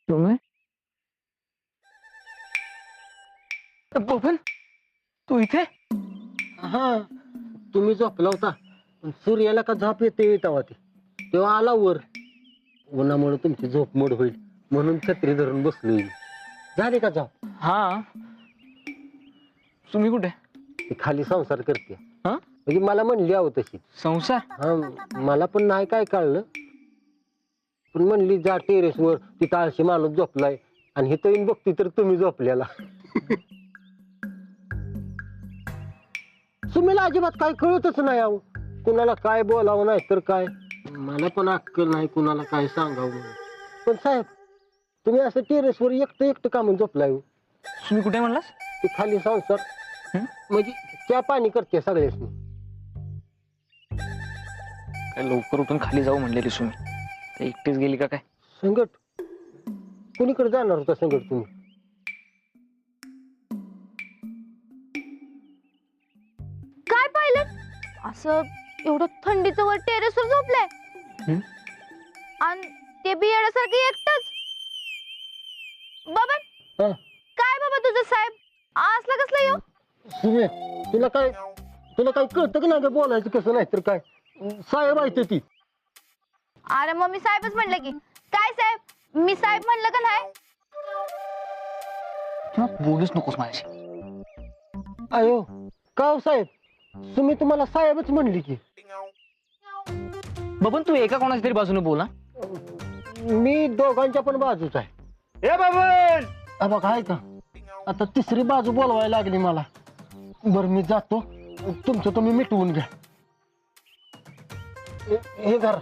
तुम्ही बबन तू इथे? हा तुम्ही झोपला होता पण सूर्याला का झोप येते तेव्हा तेव्हा आला वर. उन्हामुळे तुमची झोप मोड होईल म्हणून छत्री धरून बसलो. झाली का झोप? हा. तुम्ही कुठे? ती खाली संसार करते हा? म्हणजे मला म्हणली आहो तशी. संसार? हा मला पण नाही काय कळलं पण म्हणली जा टेरेस वर तिथं आळशी माणूस झोपलाय आणि हे येऊन बघती तर तुम्ही झोपलेला. तुम्हाला अजिबात काय कळतच नाही अहो. कुणाला काय बोलावं नाही तर काय. मला पण अक्कल नाही कुणाला काय सांगावं म्हणून. पण साहेब तुम्ही असं टेरेसवर एकटं एकटं कामून झोपलाय हो. तुम्ही कुठे म्हणलास? ते खाली संसार म्हणजे त्या पाणी करते सगळ्यासनी. काय लवकर उठून खाली जाऊ म्हणलेली तुम्ही, ते एकटीच गेली का काय? संकट कुणीकडे जाणार होता संकट तुम्ही? काय पाहिलं असं एवढं थंडीचं वर टेरेसवर झोपलंय आणि ते बियाण्यासारखं एकटच. बाबा हा काय बाबा तुझं साहेब असला कसला येऊ? सुमे तुला काय कळतं का नाही का बोलायचं कसं नाही तर काय. साहेब आहे ती. अरे मग मी साहेबच म्हणलं की. काय साहेब मी साहेब म्हणलं का नाही? किंवा बोलूच नकोस माझ्याशी. अयो का हो साहेब तुम्ही तुम्हाला साहेबच म्हणली की. बबन तू एका कोणाच्या तरी बाजूने बोला. मी दोघांच्या पण बाजूच आहे. ए बबन बघा आहे का आता तिसरी बाजू बोलवायला लागली मला. बरं मी जातो तुमचं तुम्ही मिटवून घ्या. हे घर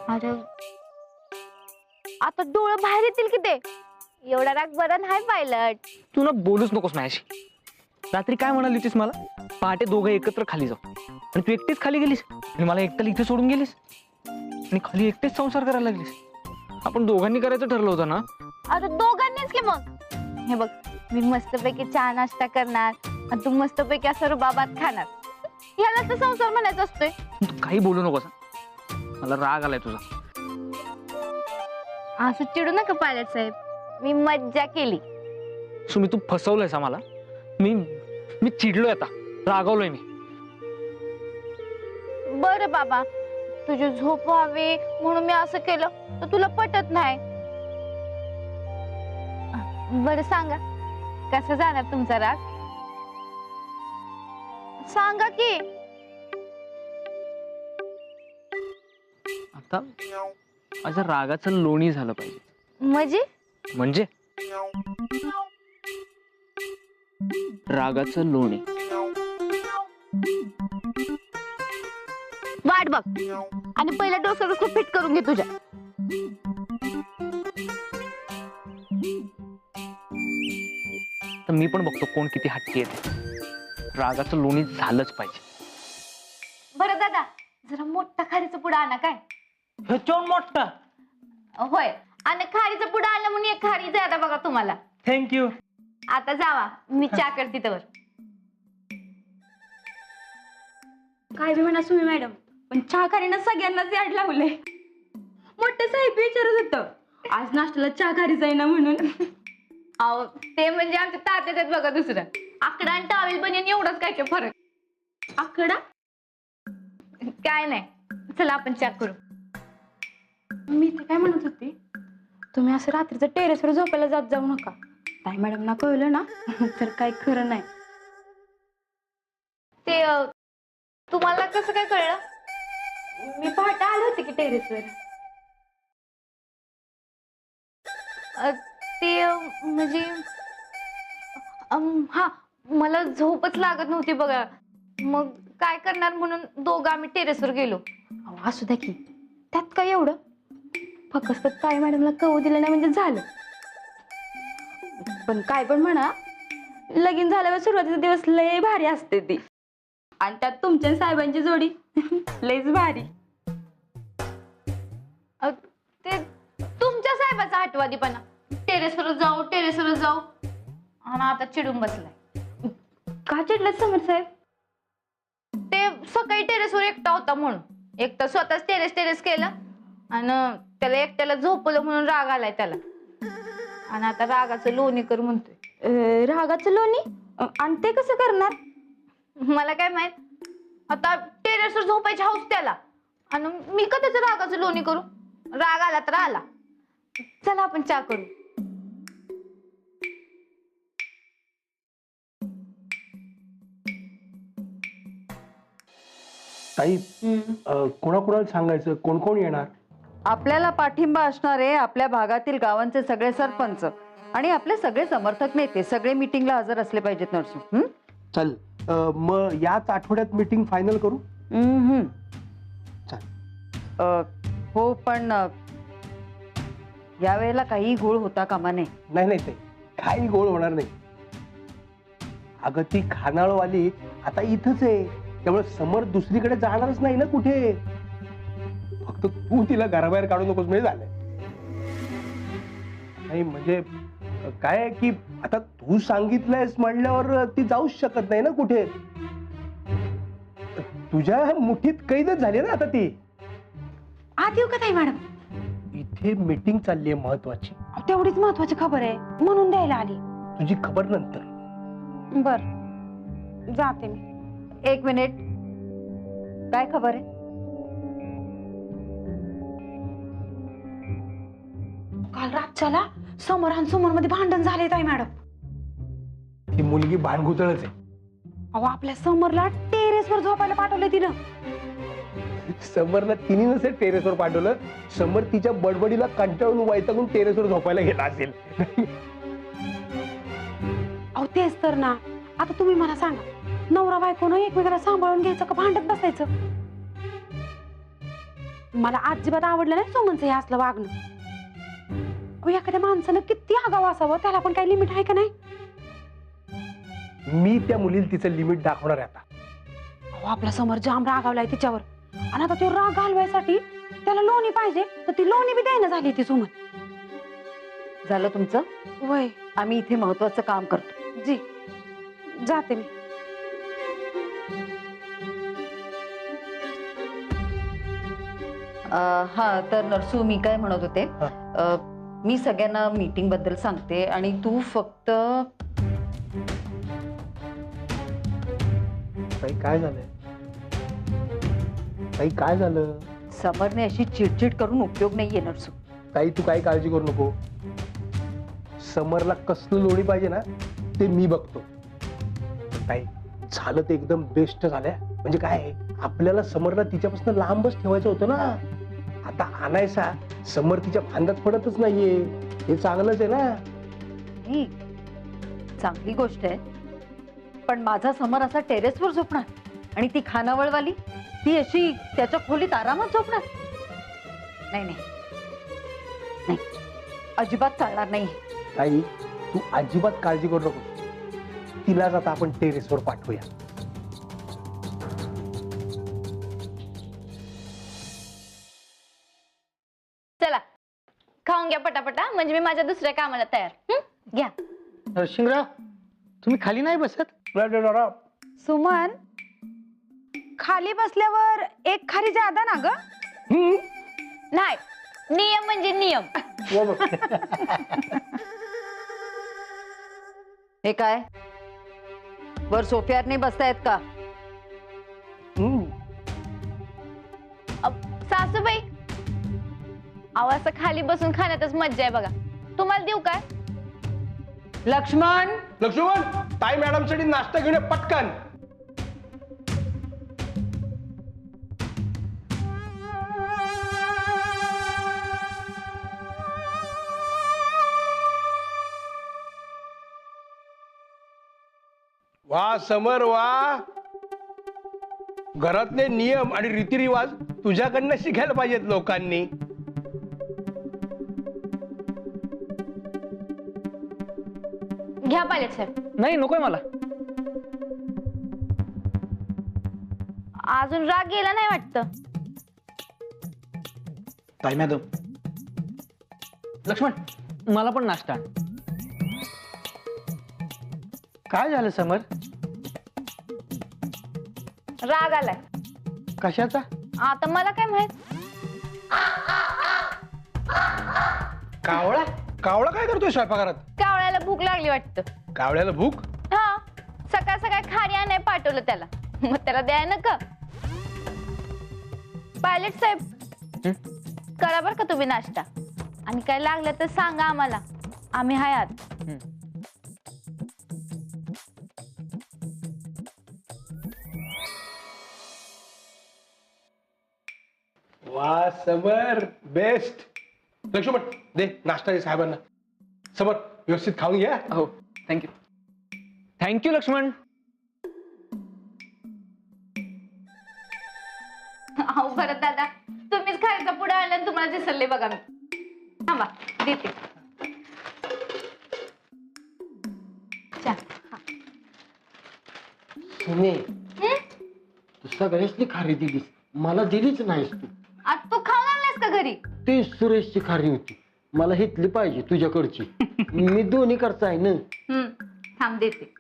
अरे आता डोळं बाहेर येतील की ते. एवढा राग बरं नाही पायलट. तू ना बोलूच नकोस माझ्याशी. रात्री काय म्हणाली होतीस मला? पहाटे दोघं एकत्र खाली जाऊ आणि तू एकटीच खाली गेलीस आणि मला एकट्याला इथे सोडून गेलीस आणि खाली एकटेच संसार करायला लागलीस. आपण दोघांनी करायचं ठरलं होतं ना? अरे दोघांनीच की मग. हे बघ मी मस्तपैकी चहा नाश्ता करणार आणि तू मस्तपैकी असं रुबाबात खाणार. ह्याला तर संसार म्हणायचा असतोय. तू काही बोलू नकोस. मला राग आलाय तुझा. असं चिडू नका पायलट साहेब. मी मज्जा केली. सुमी तू फसवलंयस आम्हाला. मी चिडलोय आता. रागवलोय मी. बरं बाबा तुझी झोप व्हावी म्हणून मी असं केलं तर तुला पटत नाही. बरं सांगा कसं जाणार तुमचा राग? सांगा की. आता माझ्या रागाचं लोणी झालं पाहिजे. म्हणजे रागाचं लोणी. वाट बघ आणि पहिल्या डोक्यात फिट करून घे तुझ्या. तर मी पण बघतो कोण किती हट्टी येते. रागाचं लोणी झालंच पाहिजे. बरं दादा जरा मोठा खारीचा पुडा आणा. काय हे चोन मोठा? होय आणि खारीचा पुडा आणला म्हणून एक खारी द्या बघा तुम्हाला. थँक्यू. आता जावा मी चहा करते तर. काय बी म्हणा सुमी मॅडम पण चहा खारीनं सगळ्यांनाच याड लावलंय. मोठं साहेब विचारत होतं आज नाश्त्याला चहा खारी जाईना म्हणून. अहो ते म्हणजे आमच्या तात्याच आहेत बघा. दुसरं आकडा आणि टावेल बनियन एवढंच काय काय फरक. आकडा काय नाही. चला आपण चहा करू. मी तर काय म्हणत होते तुम्ही असं रात्रीचं टेरेसवर झोपायला जात जाऊ नका. ताई मॅडमना कळलं ना तर काय खरं नाही. ते तुम्हाला कसं काय कळलं? मी पहाटे आले होते की टेरेसवर. ते म्हणजे हा मला झोपच लागत नव्हती बघा. मग काय करणार म्हणून दोघं आम्ही टेरेसवर गेलो. अहो असू द्या की त्यात काय एवढं. फक्त ताई मॅडमला कळू दिलं नाही म्हणजे झालं. पण काय पण म्हणा लगीन झाल्यावर सुरुवातीचा दिवस लय भारी असते ती. आणि त्यात तुमच्या साहेबांची जोडी लयच भारी. ते तुमच्या साहेबाचा आठवणीपणा. टेरेसवर जाऊ आणि आता चिडून बसलाय. का चिडलात समर साहेब? सकाळी टेरेसवर एकटा होता म्हणून एकटा स्वतःच टेरेस केलं आणि त्याला एकट्याला झोपलं म्हणून राग आलाय त्याला आणि आता रागाचं लोणी कर म्हणतोय. रागाचं लोणी? आणि ते कसं करणार? मला काय माहित, आता टेरेसवर झोपायची हौस त्याला आणि मी का त्याचं रागाचं लोणी करू? राग आला तर आला. चला आपण चहा करू. ताई कोणाकोणाला सांगायचं, कोण कोण येणार? आपल्याला पाठिंबा असणारे आपल्या भागातील गावांचे सगळे सरपंच आणि आपले सगळे समर्थक नेते सगळे मीटिंगला हजर असले पाहिजेत नरसू. चल मग याच आठवड्यात मीटिंग फायनल करू. चल. हो पण यावेळेला काही गोळ होता कामा नये. नाही नाही ताई, काही गोळ होणार नाही. अगं ती खानाळवाली आता इथंच आहे, त्यामुळे समोर दुसरीकडे जाणारच नाही ना कुठे. फक्त तू तिला घराबाहेर काढू नकोस म्हणजे झालंय. नाही म्हणजे काय आहे की आता तू सांगितलंयस म्हणल्यावर ती जाऊच शकत नाही ना कुठे. तुझ्या मुठीत कैदच झाली ना आता ती. आत येऊ का ताई मॅडम? इथे मीटिंग चालली आहे महत्वाची. तेवढीच महत्वाची खबर आहे म्हणून द्यायला आली. तुझी खबर नंतर. बर, जाते मी. एक मिनिट, काय खबर आहे? काल रातच्याला समोर आणि समोर मध्ये भांडण झाले ताई मॅडम. ती मुलगी भांडगुतळच आहे. अहो आपल्या समोरला टेरेसवर झोपायला पाठवले तिनं. समरला तिने नसेल टेरेसवर पाठवलं, समर तिच्या बडबडीला कंटाळून वैतागून टेरेसवर झोपायला गेला असेल. अहो तेच तर ना. आता तुम्ही मला सांगा, नवरा बायकोनं एकमेकाला सांभाळून घ्यायचं का भांडत बसायचं? मला अजिबात आवडलं नाही सोमनचं हे असलं वागणं. अहो एखाद्या माणसानं किती आगाव असावं, त्याला पण काही लिमिट आहे का नाही? मी त्या मुलीला तिचं लिमिट दाखवणार आहे आता. अहो आपल्या समोर जाम रागावलाय तिच्यावर आणि आता तो राग घालवायसाठी त्याला लोणी पाहिजे, तर ती लोणी बी द्यायला झाली ती सुमन. झालं तुमचं? वय आम्ही इथे महत्वाचं काम करतो. जी, जाते मी. हा तर नरसू, मी काय म्हणत होते, मी सगळ्यांना मीटिंग बद्दल सांगते आणि तू फक्त ताई काय झालंय? ताई काय झालं? समरने अशी चिडचिड करून उपयोग नाहीये नरसू. ताई तू काही काळजी करू नको. समरला कसलं लोणी पाहिजे ना ते मी बघतो. ताई झालं ते एकदम बेस्ट झालंय. म्हणजे काय आहे, आपल्याला समरला तिच्यापासून लांबच ठेवायचं होतं ना. आता आणायचा समर तिच्या फांद्यात पडतच नाहीये, हे चांगलंच आहे ना. ही चांगली गोष्ट आहे, पण माझा समर असा टेरेसवर झोपणार आणि ती खानावळवाली ती अशी त्याच्या खोलीत आरामात झोपणार? नाही नाही नाही, अजिबात चालणार नाही. ताई तू अजिबात काळजी करू नको. तिलाच आता आपण टेरेसवर पाठवूया. चला खाऊन घ्या पटापटा, म्हणजे मी माझ्या दुसऱ्या कामाला तयार. घ्या. नरसिंगराव तुम्ही खाली नाही बसत? सुमन, खाली बसल्यावर एक खाली जादा ना ग? नाही, नियम म्हणजे नियम. हे काय, वर सोफ्यावर नाही बसतायत का? सासूबाई, अहो असं खाली बसून खाण्यातच मज्जा आहे बघा. तुम्हाला देऊ काय? लक्ष्मण, लक्ष्मण, ताई मॅडम साठी नाश्ता घेऊन ये पटकन. वा समर वा, घरातले नियम आणि रीतिरिवाज तुझ्याकडनं शिकायला पाहिजेत लोकांनी. घ्या पायलट साहेब. नाही नकोय मला. अजून राग गेला नाही वाटतं. ताई मॅडम, लक्ष्मण मला पण नाश्ता. काय झालं समर? राग आलाय. कशाचा? आता मला काय माहित. कावळा? कावळा काय करतोय स्वयंपाकघरात? कावळ्याला भूक लागली वाटतं. कावळ्याला भूक? हा, सकाळ सकाळ खारी आणाय पाठवलं त्याला, मग त्याला द्याय ना का. पायलट साहेब, करा बर का तुम्ही नाश्ता, आणि काय लागलं तर सांगा आम्हाला, आम्ही हाय आत. वा समर, बेस्ट. लक्ष्मण दे नाश्ता दे साहेबांना. समर व्यवस्थित खाऊन घ्या. हो, थँक्यू. थँक्यू लक्ष्मण. अहो भरत दादा, तुम्हीच खायचा पुढे आणला आणि तुम्हाला दिसले बघा मी. थांबा देते चहा. हा. सुने, तू सगळ्याची खारी दिलीस, मला दिलीच नाहीस तू. आज तू खाऊन आणलास का घरी? ती सुरेशची खारी होती, मला हितली पाहिजे तुझ्याकडची. मी दोन्ही करता आहे ना. थांब देते.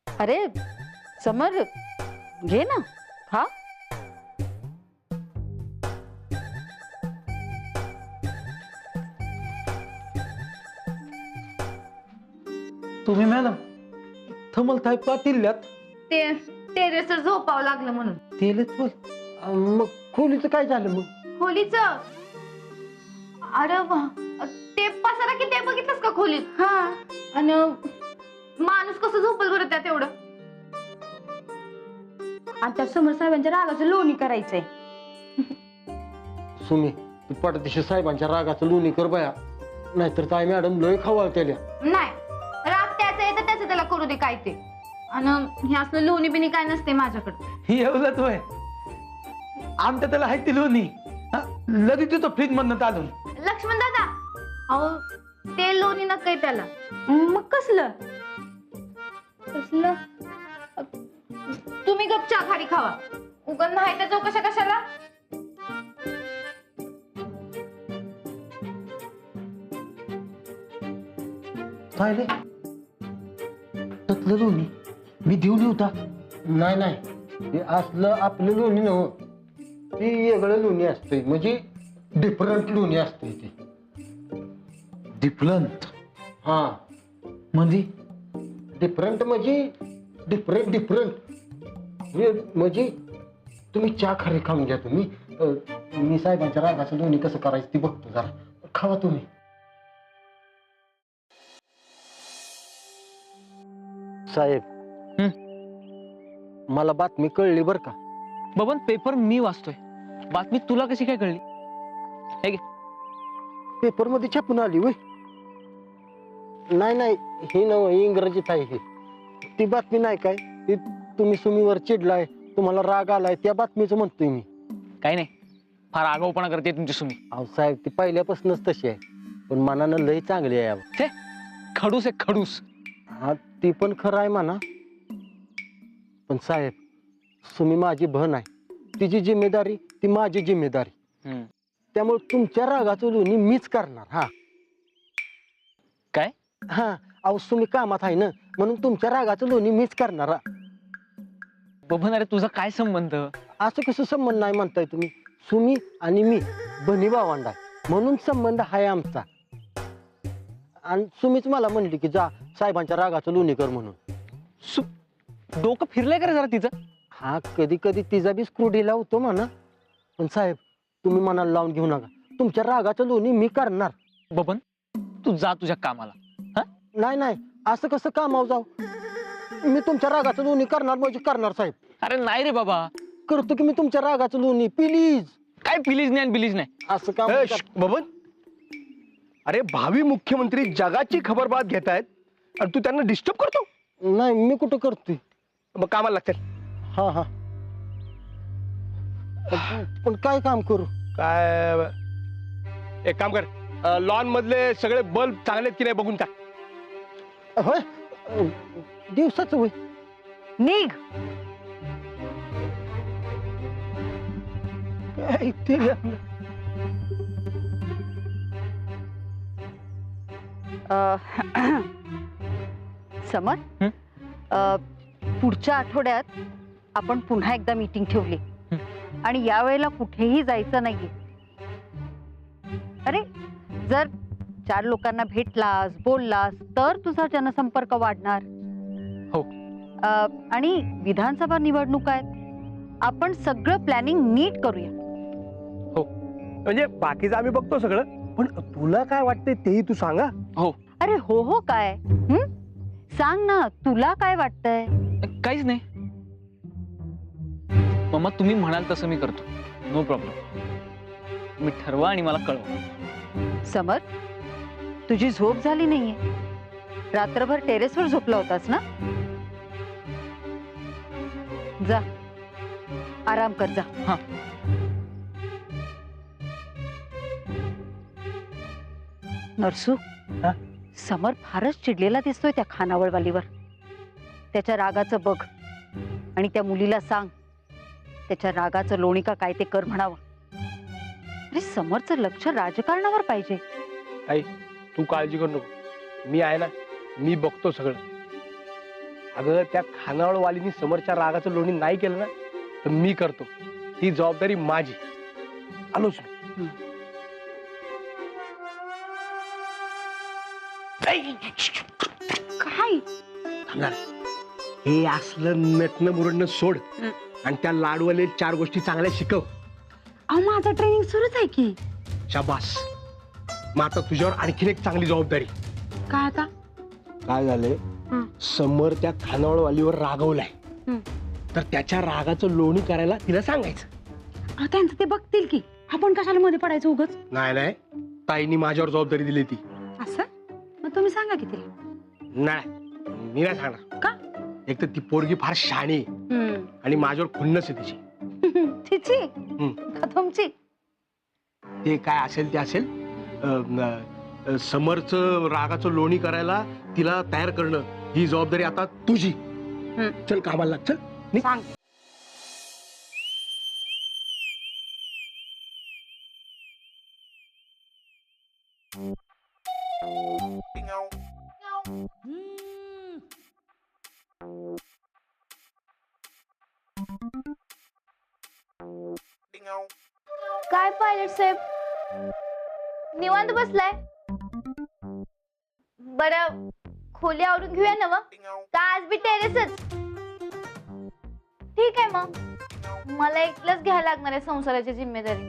अरे समर, घे ना, खा. तुम्ही मॅडम थमलताय पाटील्यात. ते टेरेसवर झोपावं लागलं म्हणून. तेलच बोल. मग खोलीचं काय झालं मग? खोलीच, अरे वा, ते पसारा किती आहे बघितलंस का खोलीत? हा, आणि माणूस कसं झोपल बरं त्यात एवढं? आता समर साहेबांच्या रागाचं लोणी करायचंय. सुमी, तू पटदिशी साहेबांच्या रागाचं लोणी कर बया, नाहीतर ताई मॅडम लय खवळतेल्या. नाही, राग त्याचं येतं त्याचं त्याला करू दे काय ते. आणि हे असलं लोणी बिनी काय नसते माझ्याकडे. ही एवढंच होय. आमच्या त्याला हाय ती लोणी लगेच देतो फ्रीज मधनं काढून. लक्ष्मण दादा, अहो ते लोणी नका त्याला. मग कसलं? कसलं? तुम्ही गप चहा खारी खावा, उगन नाही त्या चौकशा कशाला. काय रे ततलं लोणी मी देऊन येऊ का? नाही नाही, हे असलं आपलं लोणी नव्ह, ते वेगळं लोणी असतंय, म्हणजे डिफरंट लोणी असतंय ते. डिफरंट हा, म्हणजे डिफरंट म्हणजे डिफरंट डिफरंट म्हणजे तुम्ही चहा खारी खाऊन घ्या. तुम्ही मी साहेबांच्या रागाचं लोणी कसं करायचं ते बघतो, जरा खावा तुम्ही. साहेब, मला बातमी कळली बर का. बबन, पेपर मी वाचतोय, बातमी तुला कशी काय कळली? हे घे. पेपर मध्ये छापून आली वय? नाही नाही, ही नव इंग्रजीत आहे. ही ती बातमी नाही काय, ती तुम्ही सुमीवर चिडलाय, तुम्हाला राग आलाय, त्या बातमीचं म्हणतोय मी. काही नाही, फार आगाऊपणा करते तुमची सुमी. अहो साहेब, ती पहिल्यापासूनच तशी आहे, पण मनानं लय चांगली आहे अहो. ते खडूस आहे खडूस. हा, ती पण खरं आहे म्हणा, पण साहेब सुमी माझी बहीण आहे, तिची जिम्मेदारी ती माझी जिम्मेदारी. त्यामुळे तुमच्या रागाचं लोणी मीच करणार. हा काय? हा, अहो सुमी कामात आहे ना, म्हणून तुमच्या रागाचं लोणी मीच करणार. हा. बबन, अरे तुझा काय संबंध? असं कसं संबंध नाही म्हणताय तुम्ही? सुमी आणि मी बहिणी भावंड आहे, म्हणून संबंध आहे आमचा. आणि सुमीच मला म्हणली की जा साहेबांच्या रागाचं लोणी कर म्हणून. डोकं फिरलंय का रे जरा तिचं? हा, कधी कधी तिचा बी स्क्रू ढिला होतो म्हणा, पण साहेब तुम्ही मनाला लावून घेऊ नका, तुमच्या रागाचं लोणी मी करणार. बबन, तू जा तुझ्या कामाला. हा? नाही नाही, असं कसं कामावर जाऊ? मी तुमच्या रागाचं लोणी करणार म्हणजे करणार साहेब. अरे नाही रे बाबा, करतो की मी तुमच्या रागाचं लोणी, प्लीज. काय प्लीज नाही बिलीज नाही. असं काम ए, बबन, अरे भावी मुख्यमंत्री जगाची खबरबात घेत आहेत आणि तू त्यांना डिस्टर्ब करतो? नाही, मी कुठं करतोय. मग कामाला लागतील. हा हा, पण काय काम करू? काय, एक काम कर, लॉन मधले सगळे बल्ब चांगले आहेत की नाही बघून टाक. होय, दिवसाच होय. निघ. काय ते समर, पुढच्या आठवड्यात आपण पुन्हा एकदा मीटिंग ठेवली आणि यावेळेला कुठेही जायचं नाहीये. अरे जर 4 लोकांना भेटलास बोललास तर तुझा जनसंपर्क वाढणार. हो. आणि विधानसभा निवडणूक आहेत, आपण सगळं प्लॅनिंग नीट करूया. म्हणजे बाकीचं आम्ही बघतो सगळं, पण तुला काय वाटतंय तेही तू सांगा. अरे हो हो काय सांग ना, तुला काय वाटतंय? काहीच नाही मम्मा, तुम्ही म्हणाल तसं मी करतो. No problem. तुम्ही ठरवा आणि मला कळवा. समर, तुझी झोप झाली नाहीये? रात्रभर टेरेसवर झोपला होतास ना? जा आराम कर जा. हा. नरसू, हा? समर फारच चिडलेला दिसतोय त्या खानावळवालीवर. त्याच्या रागाचं बघ आणि त्या मुलीला सांग त्याच्या रागाचं लोणी का काय ते कर म्हणावं. अरे समरचं लक्ष राजकारणावर पाहिजे. आई तू काळजी करू नको, मी आहे ना, मी बघतो सगळं. अगं त्या खानावळवालीनी समोरच्या रागाचं लोणी नाही केलं ना तर मी करतो. ही जबाबदारी माझी. आलोच मी. काय थांबणार. हे असलं नटणं मुरडणं सोड आणि त्या लाडवाले 4 गोष्टी चांगल्या शिकव. अहो माझं ट्रेनिंग सुरूच आहे की. शाबास. मग आता तुझ्यावर आणखीन एक चांगली जबाबदारी. काय आता? काय झालंय, समोर त्या खानावळवालीवर रागवलाय तर त्याच्या रागाचं लोणी करायला तिला सांगायचं. अहो त्यांचं ते बघतील की, आपण कशाला मध्ये पडायचं उगाच. नाही नाही, ताईनी माझ्यावर जबाबदारी दिली ती. असं मग तुम्ही सांगा की तिला. नाही मी नाही सांगणार. का? एक तर ती पोरगी फार शहाणी आहे आणि माझ्यावर खुन्नस आहे तिची. तिची का तुमची? ते काय असेल ते असेल. समरचं रागाचं लोणी करायला तिला तयार करणं ही जबाबदारी आता तुझी. चल कामाला लाग. चल निघ. सांग. काय पायलट साहेब, निवांत बसलाय? बरं खोली आवरून घेऊया ना मग, का आज बी टेरेसच? ठीक आहे मग, मला एकलंच घ्यायला लागणार आहे संसाराची जिम्मेदारी.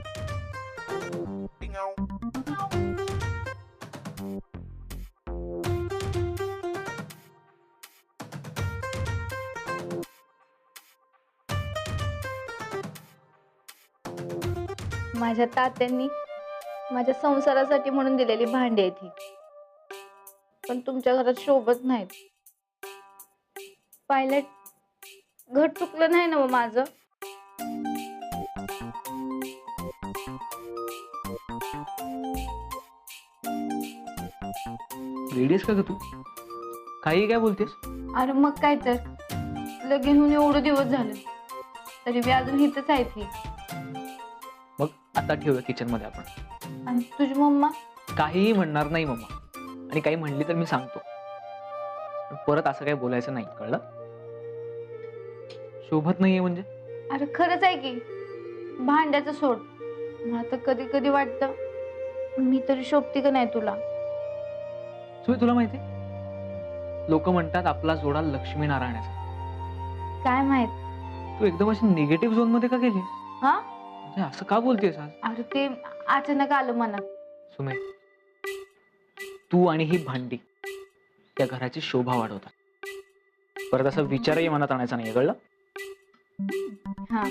माझ्या तात्यांनी माझ्या संसारासाठी म्हणून दिलेली भांडी आहे ती, पण तुमच्या घरात शोभत नाहीत. पायलट, घर चुकलं नाही ना माझं? रेडीस का ग तू? काही काय बोलतेस? अरे मग काय तर, लगीन होऊन एवढं दिवस झालं तरी मी अजून इथंच आहे ती. मग आता ठेवूया किचन मध्ये आपण. आणि तुझी मम्मा? काहीही म्हणणार नाही मम्मा, आणि काही म्हणली तर मी सांगतो. पण परत असं काही बोलायचं नाही, कळलं? शोभत नाहीये म्हणजे? अरे खरंच आहे की, भांड्याचं सोड. मला तर कधी कधी वाटतं मी तरी शोभती का नाही तुला. सुई, तुला माहिती लोक म्हणतात आपला जोडा लक्ष्मी नारायणाचा. काय माहित, तू एकदम अशी निगेटिव्ह झोन मध्ये का गेली? हा? म्हणजे असं का बोलतेस आज? अरे ते अचानक आलं मनात. सुमे, तू आणि ही भांडी त्या घराची शोभा वाढवतात. परत असा विचारही मनात आणायचा नाही, कळलं? हा.